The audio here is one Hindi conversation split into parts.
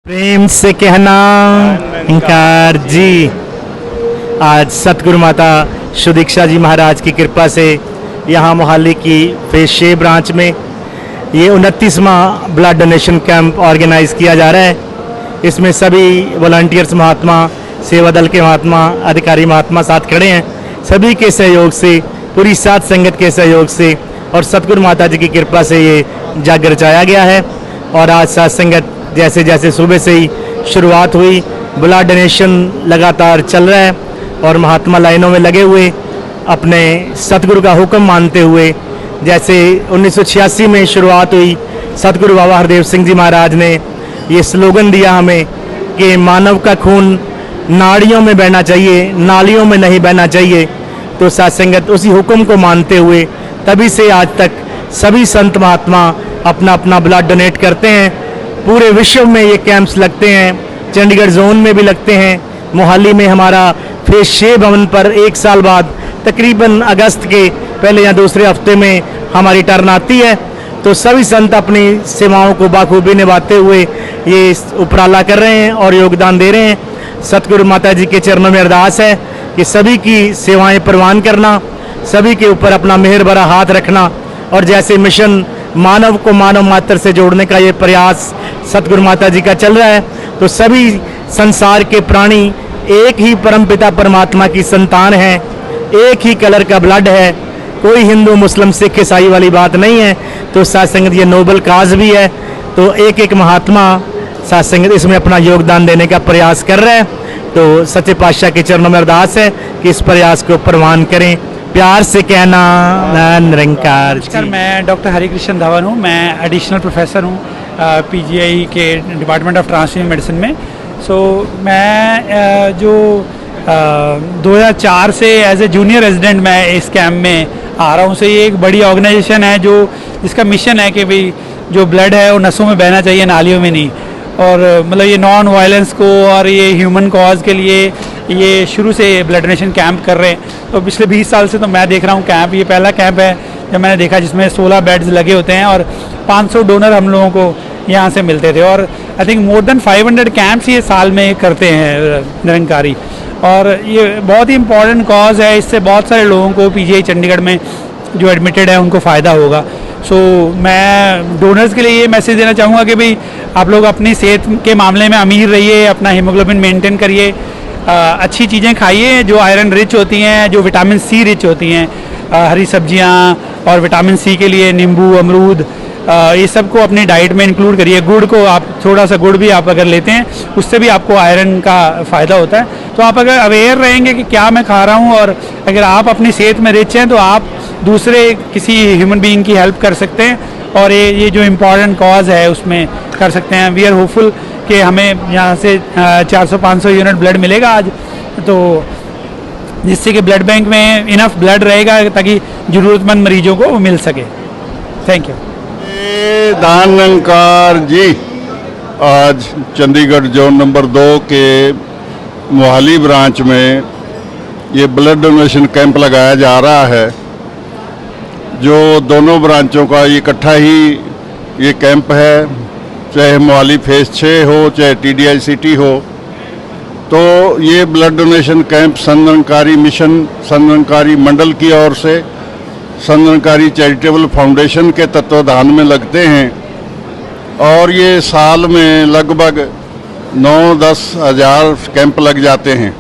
प्रेम से कहना इंकार जी। आज सतगुरु माता सुदीक्षा जी महाराज की कृपा से यहाँ मोहाली की फेज 6 ब्रांच में ये 29वां ब्लड डोनेशन कैंप ऑर्गेनाइज किया जा रहा है। इसमें सभी वॉलंटियर्स महात्मा, सेवा दल के महात्मा, अधिकारी महात्मा साथ खड़े हैं। सभी के सहयोग से, पूरी साथ संगत के सहयोग से और सतगुरु माता जी की कृपा से ये जग रचाया गया है। और आज साथ संगत जैसे जैसे सुबह से ही शुरुआत हुई, ब्लड डोनेशन लगातार चल रहा है और महात्मा लाइनों में लगे हुए अपने सतगुरु का हुक्म मानते हुए, जैसे 1986 में शुरुआत हुई, सतगुरु बाबा हरदेव सिंह जी महाराज ने ये स्लोगन दिया हमें कि मानव का खून नाड़ियों में बहना चाहिए, नालियों में नहीं बहना चाहिए। तो सत्संगत उसी हुक्म को मानते हुए तभी से आज तक सभी संत महात्मा अपना अपना ब्लड डोनेट करते हैं। पूरे विश्व में ये कैंप्स लगते हैं, चंडीगढ़ जोन में भी लगते हैं। मोहाली में हमारा फेज 6 भवन पर 1 साल बाद तकरीबन अगस्त के पहले या दूसरे हफ्ते में हमारी टर्न आती है। तो सभी संत अपनी सेवाओं को बाखूबी निभाते हुए ये उपराला कर रहे हैं और योगदान दे रहे हैं। सतगुरु माता जी के चरणों में अरदास है कि सभी की सेवाएं परवान करना, सभी के ऊपर अपना मेहर भरा हाथ रखना और जैसे मिशन मानव को मानव मात्र से जोड़ने का ये प्रयास सतगुरु माता जी का चल रहा है, तो सभी संसार के प्राणी एक ही परमपिता परमात्मा की संतान है, एक ही कलर का ब्लड है, कोई हिंदू मुस्लिम सिख ईसाई वाली बात नहीं है। तो सत्संगत ये नोबल काज भी है। तो एक एक महात्मा सत्संगत इसमें अपना योगदान देने का प्रयास कर रहे हैं। तो सच्चे पातशाह के चरणों में अरदास है कि इस प्रयास को परवान करें। प्यार से कहना निरंकार। नमस्कार, मैं डॉक्टर हरिकृष्ण धवन हूँ। मैं एडिशनल प्रोफेसर हूँ पीजीआई के डिपार्टमेंट ऑफ ट्रांसफ्यूजन मेडिसिन में। मैं जो 2004 से एज ए जूनियर रेजिडेंट मैं इस कैंप में आ रहा हूँ। ये एक बड़ी ऑर्गेनाइजेशन है जो जिसका मिशन है कि भाई जो ब्लड है वो नसों में बहना चाहिए, नालियों में नहीं। और मतलब ये नॉन वायलेंस को और ये ह्यूमन कॉज के लिए ये शुरू से ब्लड डोनेशन कैंप कर रहे हैं। तो पिछले 20 साल से तो मैं देख रहा हूँ कैंप। ये पहला कैंप है जब मैंने देखा जिसमें 16 बेड्स लगे होते हैं और 500 डोनर हम लोगों को यहाँ से मिलते थे। और I think more than 500 camps ये साल में करते हैं निरंकारी। और ये बहुत ही इम्पॉर्टेंट कॉज है। इससे बहुत सारे लोगों को पीजीआई चंडीगढ़ में जो एडमिटेड है उनको फ़ायदा होगा। मैं डोनर्स के लिए ये मैसेज देना चाहूँगा कि भाई आप लोग अपनी सेहत के मामले में अमीर रहिए, अपना हीमोग्लोबिन मेंटेन करिए, अच्छी चीज़ें खाइए जो आयरन रिच होती हैं, जो विटामिन सी रिच होती हैं, हरी सब्जियां और विटामिन सी के लिए नींबू, अमरूद, ये सब को अपनी डाइट में इंक्लूड करिए। गुड़ को आप थोड़ा सा गुड़ भी आप अगर लेते हैं उससे भी आपको आयरन का फ़ायदा होता है। तो आप अगर अवेयर रहेंगे कि क्या मैं खा रहा हूँ और अगर आप अपनी सेहत में रिच हैं तो आप दूसरे किसी ह्यूमन बीइंग की हेल्प कर सकते हैं और ये जो इम्पॉर्टेंट कॉज है उसमें कर सकते हैं। वी आर होपफुल कि हमें यहाँ से 400-500 यूनिट ब्लड मिलेगा आज, तो जिससे कि ब्लड बैंक में इनफ ब्लड रहेगा ताकि ज़रूरतमंद मरीजों को मिल सके। Thank you. दानंकार जी, आज चंडीगढ़ जोन नंबर 2 के मोहाली ब्रांच में ये ब्लड डोनेशन कैंप लगाया जा रहा है, जो दोनों ब्रांचों का इकट्ठा ही ये कैंप है। चाहे मोहाली फेज 6 हो, चाहे टीडीआई सिटी हो। तो ये ब्लड डोनेशन कैंप संतनिरंकारी मिशन, संतनिरंकारी मंडल की ओर से संतनिरंकारी चैरिटेबल फाउंडेशन के तत्वाधान में लगते हैं और ये साल में लगभग 9-10 हज़ार कैंप लग जाते हैं।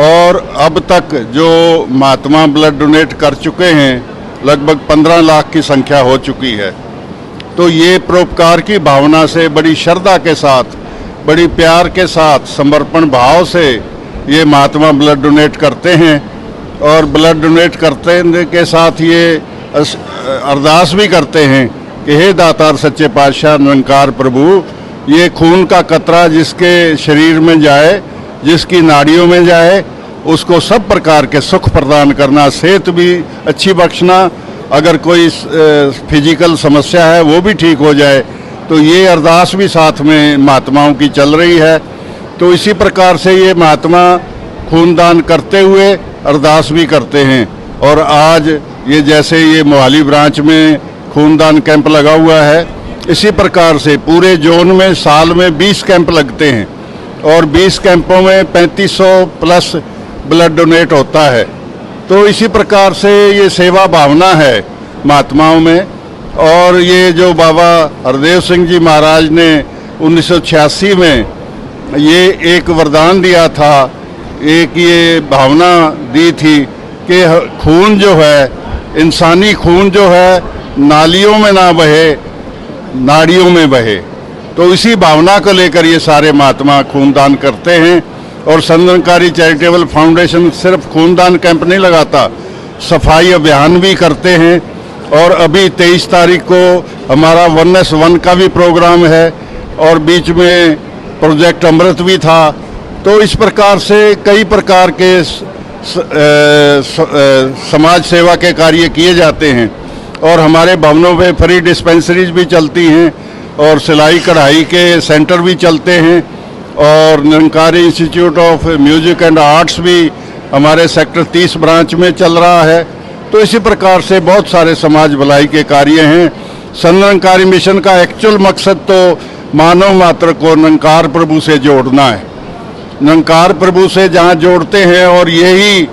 और अब तक जो महात्मा ब्लड डोनेट कर चुके हैं लगभग 15 लाख की संख्या हो चुकी है। तो ये परोपकार की भावना से, बड़ी श्रद्धा के साथ, बड़ी प्यार के साथ, समर्पण भाव से ये महात्मा ब्लड डोनेट करते हैं। और ब्लड डोनेट करते के साथ ये अरदास भी करते हैं कि हे दातार सच्चे पातशाह निरंकार प्रभु, ये खून का कतरा जिसके शरीर में जाए, जिसकी नाड़ियों में जाए, उसको सब प्रकार के सुख प्रदान करना, सेहत भी अच्छी बख्शना, अगर कोई फिजिकल समस्या है वो भी ठीक हो जाए। तो ये अरदास भी साथ में महात्माओं की चल रही है। तो इसी प्रकार से ये महात्मा खूनदान करते हुए अरदास भी करते हैं। और आज ये जैसे ये मोहाली ब्रांच में खूनदान कैंप लगा हुआ है, इसी प्रकार से पूरे जोन में साल में 20 कैंप लगते हैं और 20 कैंपों में 3500 प्लस ब्लड डोनेट होता है। तो इसी प्रकार से ये सेवा भावना है महात्माओं में। और ये जो बाबा हरदेव सिंह जी महाराज ने 1986 में ये एक वरदान दिया था, एक ये भावना दी थी कि खून जो है, इंसानी खून जो है नालियों में ना बहे, नाड़ियों में बहे। तो इसी भावना को लेकर ये सारे महात्मा खूनदान करते हैं। और संत निरंकारी चैरिटेबल फाउंडेशन सिर्फ खूनदान कैंप नहीं लगाता, सफाई अभियान भी करते हैं। और अभी 23 तारीख को हमारा 1S1 का भी प्रोग्राम है और बीच में प्रोजेक्ट अमृत भी था। तो इस प्रकार से कई प्रकार के समाज सेवा के कार्य किए जाते हैं। और हमारे भवनों में फ्री डिस्पेंसरीज भी चलती हैं और सिलाई कढ़ाई के सेंटर भी चलते हैं। और Nirankari institute of music and arts भी हमारे सेक्टर 30 ब्रांच में चल रहा है। तो इसी प्रकार से बहुत सारे समाज भलाई के कार्य हैं। संत निरंकारी मिशन का एक्चुअल मकसद तो मानव मात्र को निरंकार प्रभु से जोड़ना है। निरंकार प्रभु से जहाँ जोड़ते हैं, और यही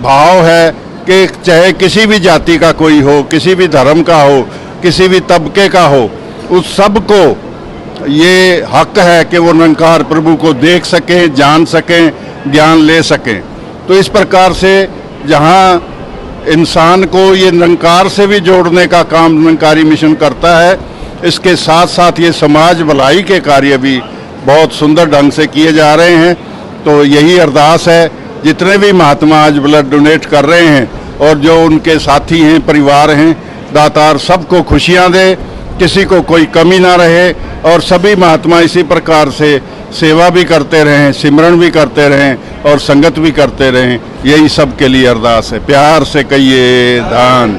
भाव है कि चाहे किसी भी जाति का कोई हो, किसी भी धर्म का हो, किसी भी तबके का हो, उस सब को ये हक है कि वो निरंकार प्रभु को देख सकें, जान सकें, ज्ञान ले सकें। तो इस प्रकार से जहाँ इंसान को ये निरंकार से भी जोड़ने का काम निरंकारी मिशन करता है, इसके साथ साथ ये समाज भलाई के कार्य भी बहुत सुंदर ढंग से किए जा रहे हैं। तो यही अरदास है, जितने भी महात्मा आज ब्लड डोनेट कर रहे हैं और जो उनके साथी हैं, परिवार हैं, दातार सबको खुशियां दे, किसी को कोई कमी ना रहे। और सभी महात्मा इसी प्रकार से सेवा भी करते रहें, सिमरन भी करते रहें और संगत भी करते रहें। यही सब के लिए अरदास है। प्यार से कहिए दान।